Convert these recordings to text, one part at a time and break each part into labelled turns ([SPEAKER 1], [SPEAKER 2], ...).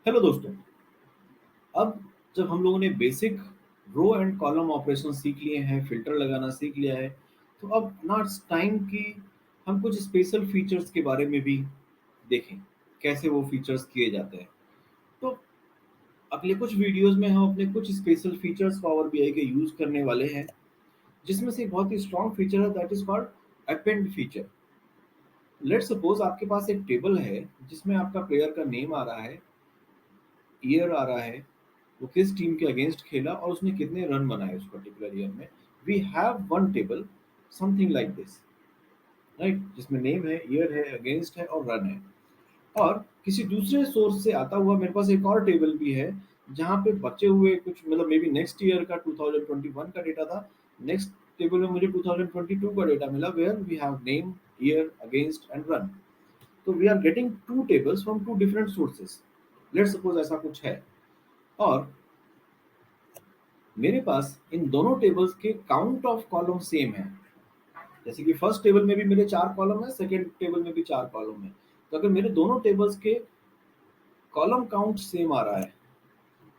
[SPEAKER 1] Hello दोस्तों। अब जब हम लोगों ने basic row and column operation सीख लिए हैं, फिल्टर लगाना सीख लिया है, तो अब ना टाइम की हम कुछ स्पेशल फीचर्स के बारे में भी देखें, कैसे वो फीचर्स किए जाते हैं। तो अगले कुछ वीडियोस में हम अपने कुछ स्पेशल फीचर्स पावर बीआई के यूज करने वाले हैं, जिसमें से एक बहुत ही स्ट्रॉन्ग फीचर है that is called append feature. Let's suppose आपके पास एक टेबल है जिसमें आपका प्लेयर का नेम आ रहा है, ईयर आ रहा है, वो किस टीम के अगेंस्ट खेला और उसने कितने रन बनाए उस पर्टिकुलर ईयर में। We have one table something like this, right, जिसमें नेम है, ईयर है, अगेंस्ट है और रन है। और किसी दूसरे सोर्स से आता हुआ मेरे पास एक और टेबल भी है जहाँ पे बचे हुए कुछ मतलब मे बी नेक्स्ट ईयर का 2021 का डेटा था। नेक्स्ट टेबल में मुझे 2022 का डेटा मिला where we have name, year, against and run. तो we are getting two tables from two different sources. Let's suppose ऐसा कुछ है और मेरे पास इन दोनों टेबल्स के काउंट ऑफ कॉलम सेम है। जैसे कि फर्स्ट टेबल में भी मेरे 4 कॉलम है, सेकेंड टेबल में भी 4 कॉलम है। तो अगर मेरे दोनों टेबल्स के कॉलम काउंट सेम आ रहा है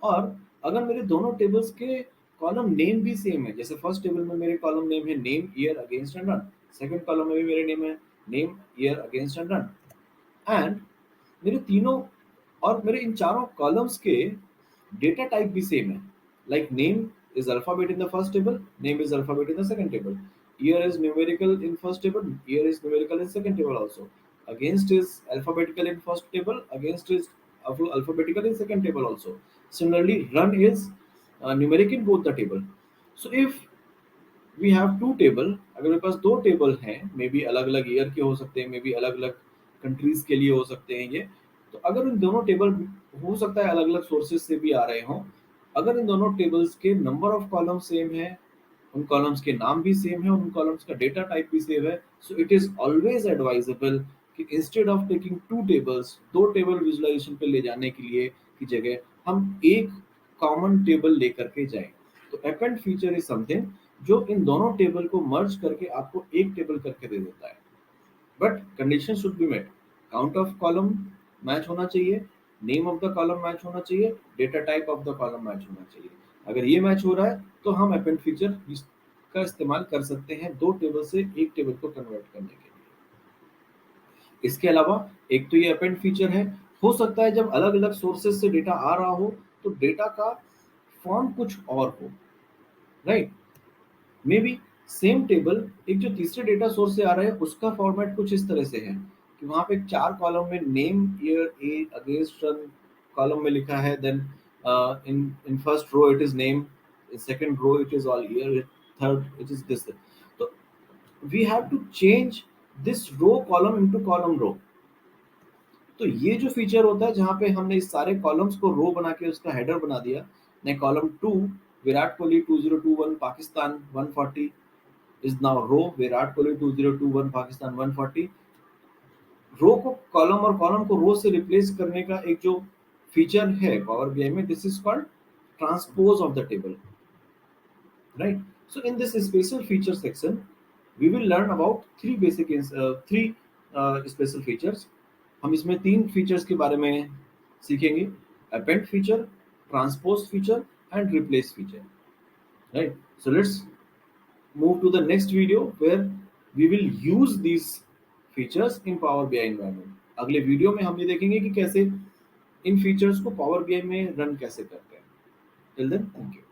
[SPEAKER 1] और अगर मेरे दोनों टेबल्स के कॉलम नेम भी सेम है, जैसे फर्स्ट टेबल में मेरे कॉलम नेम है name, year, against and run, second column में भी मेरे नेम है name, year, against and run, and मेरे तीनों और मेरे इन चारों कॉलम्स के डेटा टाइप भी सेम है। Like name is alphabet in the first table, name is alphabet in the second table, year is numerical in first table, year is numerical in second table also, against is alphabetical in first table, against is alphabetical in second table also. Similarly run is numeric in both the table. So if we have two table, अगर मेरे पास दो table हैं, may be अलग अलग year के हो सकते हैं, मे बी अलग अलग कंट्रीज के लिए हो सकते हैं ये। तो अगर इन दोनों टेबल, हो सकता है अलग अलग सोर्सेज से भी आ रहे हों, अगर इन दोनों टेबल्स के नंबर ऑफ कॉलम सेम है, उन कॉलम्स के नाम भी सेम है, उन कॉलम्स का डेटा टाइप भी सेम है, so it is always advisable कि instead of taking two tables, दो टेबल विजुअलाइजेशन पे ले जाने के लिए की जगह हम एक कॉमन टेबल लेकर के जाएं। तो अपेंड फीचर इज समथिंग जो इन दोनों टेबल को मर्ज करके आपको एक टेबल करके दे देता है। But condition should be met, count of column match होना चाहिए, name of the column match होना चाहिए, data type of the column match होना चाहिए। अगर ये मैच हो रहा है तो हम अपेंड फीचर का इस्तेमाल कर सकते हैं दो टेबल से एक टेबल को कन्वर्ट करने के लिए। इसके अलावा एक तो ये अपेंड फीचर है, हो सकता है जब अलग अलग सोर्सेज से डेटा आ रहा हो तो डेटा का फॉर्म कुछ और हो, right. May be same table एक जो तीसरे डेटा सोर्स से आ रहा है उसका फॉर्मेट कुछ इस तरह से है कि वहां पे 4 कॉलम में name, year, age, against, run column में लिखा है, then in in first row it is name, in second row it is all year, third it is this. तो we have to change this row column into column row. तो ये जो feature होता है जहाँ पे हमने इस सारे कॉलम्स को रो बना के उसका हेडर बना दिया, ने column 2 Virat Kohli 2021 Pakistan 140 is now row Virat Kohli 2021 Pakistan 140। रो को कॉलम और कॉलम को रो से रिप्लेस करने का एक जो फीचर है पावर बीआई में, this is called transpose of the table, right. So in this special feature section we will learn about three special features. हम इसमें तीन फीचर्स के बारे में सीखेंगे, append feature, transpose feature and replace feature, right. So let's move to the next video where we will use these features in Power BI environment। अगले video में हम ये देखेंगे कि कैसे इन फीचर्स को पावर बीआई में रन कैसे करते हैं। Till then thank you.